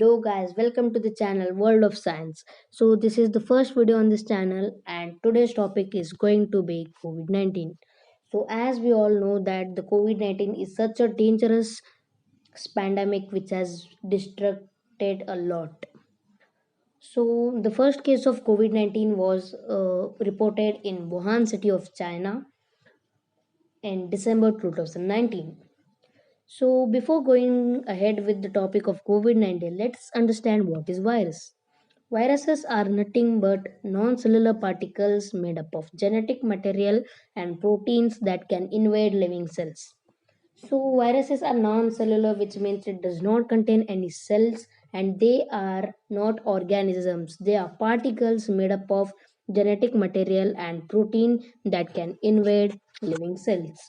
Hello guys, welcome to the channel World of Science. So this is the first video on this channel and today's topic is going to be COVID-19. So as we all know that the COVID-19 is such a dangerous pandemic which has destructed a lot. So the first case of COVID-19 was reported in Wuhan city of China in December 2019. So, before going ahead with the topic of COVID 19, let's understand what is virus. Viruses are nothing but non cellular particles made up of genetic material and proteins that can invade living cells. So, viruses are non cellular, which means it does not contain any cells and they are not organisms. They are particles made up of genetic material and protein that can invade living cells.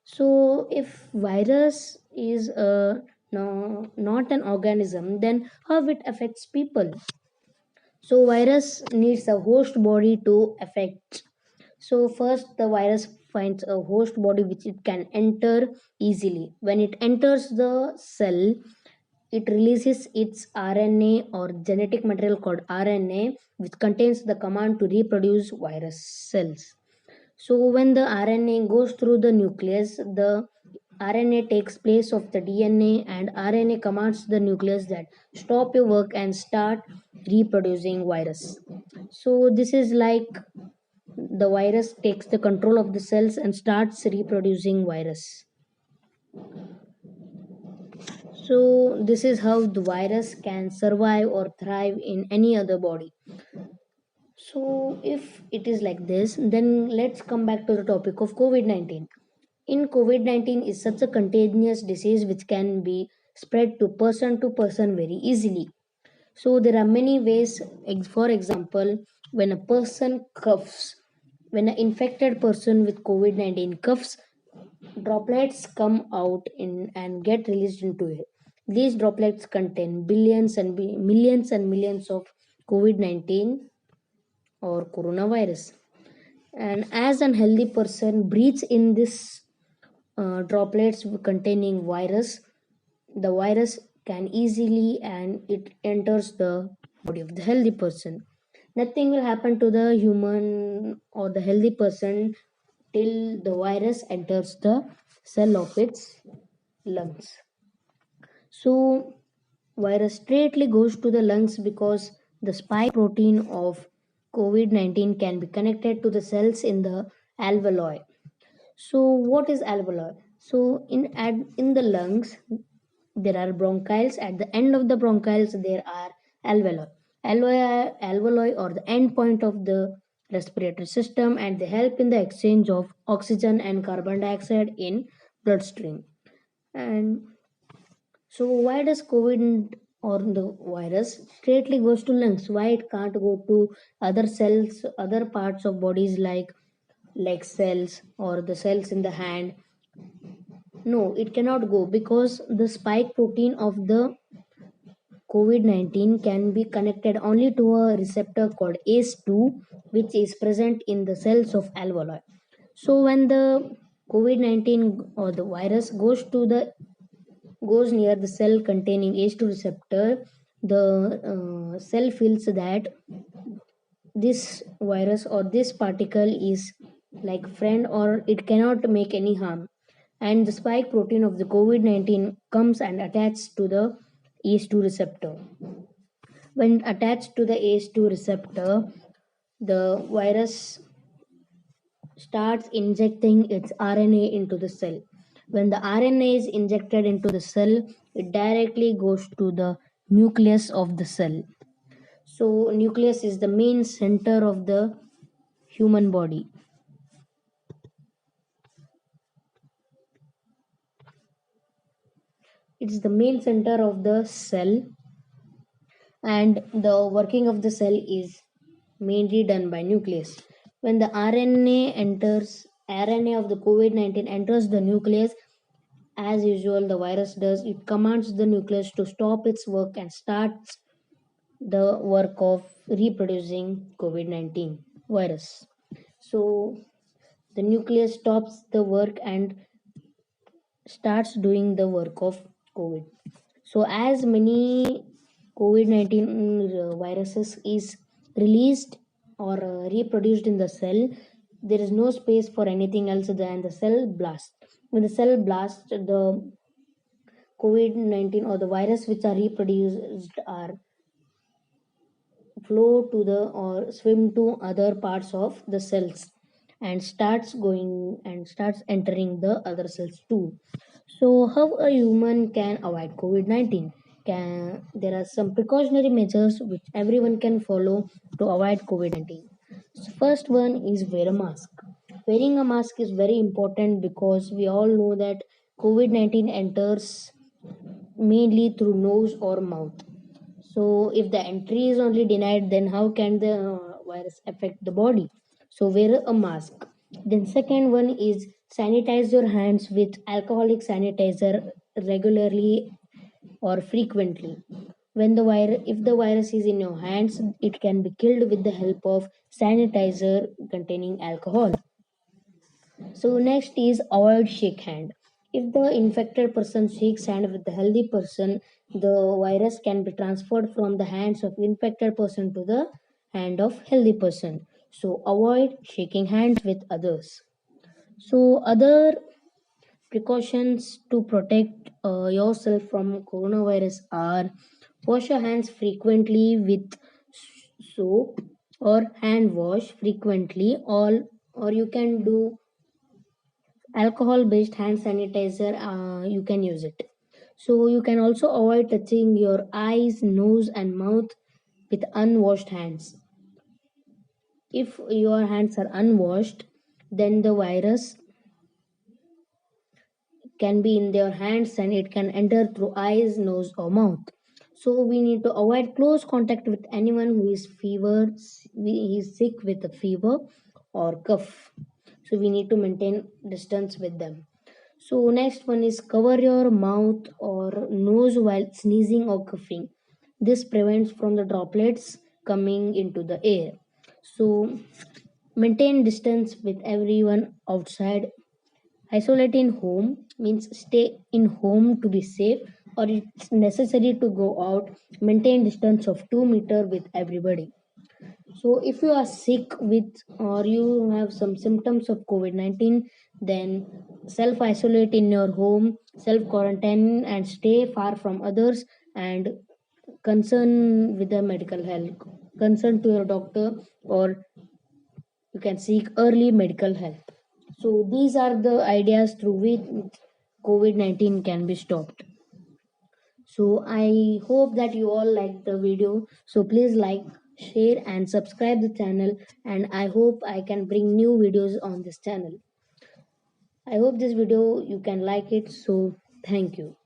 So, if virus is no, not an organism, then how it affects people? So, virus needs a host body to affect. So, first, the virus finds a host body which it can enter easily. When it enters the cell, it releases its RNA or genetic material called RNA, which contains the command to reproduce virus cells. So when the RNA goes through the nucleus, the RNA takes place of the DNA and RNA commands the nucleus that stop your work and start reproducing virus. So this is like the virus takes the control of the cells and starts reproducing virus. So this is how the virus can survive or thrive in any other body. So if it is like this, then let's come back to the topic of COVID-19. In COVID-19 is such a contagious disease which can be spread to person very easily. So there are many ways. For example, when a person coughs, when an infected person with COVID-19 coughs, droplets come out in and get released into it. These droplets contain millions and millions of COVID-19 or coronavirus. And as an healthy person breathes in this droplets containing virus, the virus can easily and it enters the body of the healthy person. Nothing will happen to the human or the healthy person till the virus enters the cell of its lungs. So virus straightly goes to the lungs because the spike protein of COVID-19 can be connected to the cells in the alveoli. So what is alveoli? So in the lungs there are bronchioles. At the end of the bronchioles there are alveoli. Alveoli are the end point of the respiratory system and they help in the exchange of oxygen and carbon dioxide in bloodstream. And so why does COVID or the virus straightly goes to lungs? Why it can't go to other cells, other parts of bodies like leg cells or the cells in the hand? No, it cannot go because the spike protein of the COVID-19 can be connected only to a receptor called ACE2, which is present in the cells of alveoli. So when the COVID-19 or the virus goes near the cell containing ACE2 receptor, the cell feels that this virus or this particle is like friend or it cannot make any harm, and the spike protein of the COVID-19 comes and attaches to the ACE2 receptor. When attached to the ACE2 receptor, the virus starts injecting its RNA into the cell. When the RNA is injected into the cell, it directly goes to the nucleus of the cell. So, nucleus is the main center of the human body. It's the main center of the cell, and the working of the cell is mainly done by nucleus. When the RNA of the COVID-19 enters the nucleus, as usual, the virus does, it commands the nucleus to stop its work and starts the work of reproducing COVID-19 virus. So the nucleus stops the work and starts doing the work of COVID. So as many COVID-19 viruses is released or reproduced in the cell, there is no space for anything else than the cell blast. When the cell blast, the COVID-19 or the virus which are reproduced are flow to the or swim to other parts of the cells and starts entering the other cells too. So how a human can avoid COVID-19? There are some precautionary measures which everyone can follow to avoid COVID-19. So first one is wear a mask. Wearing a mask is very important because we all know that COVID-19 enters mainly through nose or mouth. So if the entry is only denied, then how can the virus affect the body? So wear a mask. Then second one is sanitize your hands with alcoholic sanitizer regularly or frequently. If the virus is in your hands, it can be killed with the help of sanitizer containing alcohol. So next is avoid shake hand. If the infected person shakes hand with the healthy person, the virus can be transferred from the hands of infected person to the hand of healthy person. So avoid shaking hands with others. So other precautions to protect yourself from coronavirus are wash your hands frequently with soap or hand wash frequently, or you can do alcohol based hand sanitizer, you can use it. So you can also avoid touching your eyes, nose and mouth with unwashed hands. If your hands are unwashed, then the virus can be in their hands and it can enter through eyes, nose or mouth. So we need to avoid close contact with anyone who is sick with a fever or cough. So we need to maintain distance with them. So next one is cover your mouth or nose while sneezing or coughing. This prevents from the droplets coming into the air. So maintain distance with everyone outside. Isolate in home means stay in home to be safe, or it's necessary to go out. Maintain distance of 2 meter with everybody. So if you are sick with or you have some symptoms of COVID-19, then self isolate in your home, self quarantine and stay far from others, and concern with the medical health. Concern to your doctor, or you can seek early medical help. So these are the ideas through which COVID-19 can be stopped. So I hope that you all liked the video. So please like, share and subscribe the channel, and I hope I can bring new videos on this channel. I hope this video you can like it. So thank you.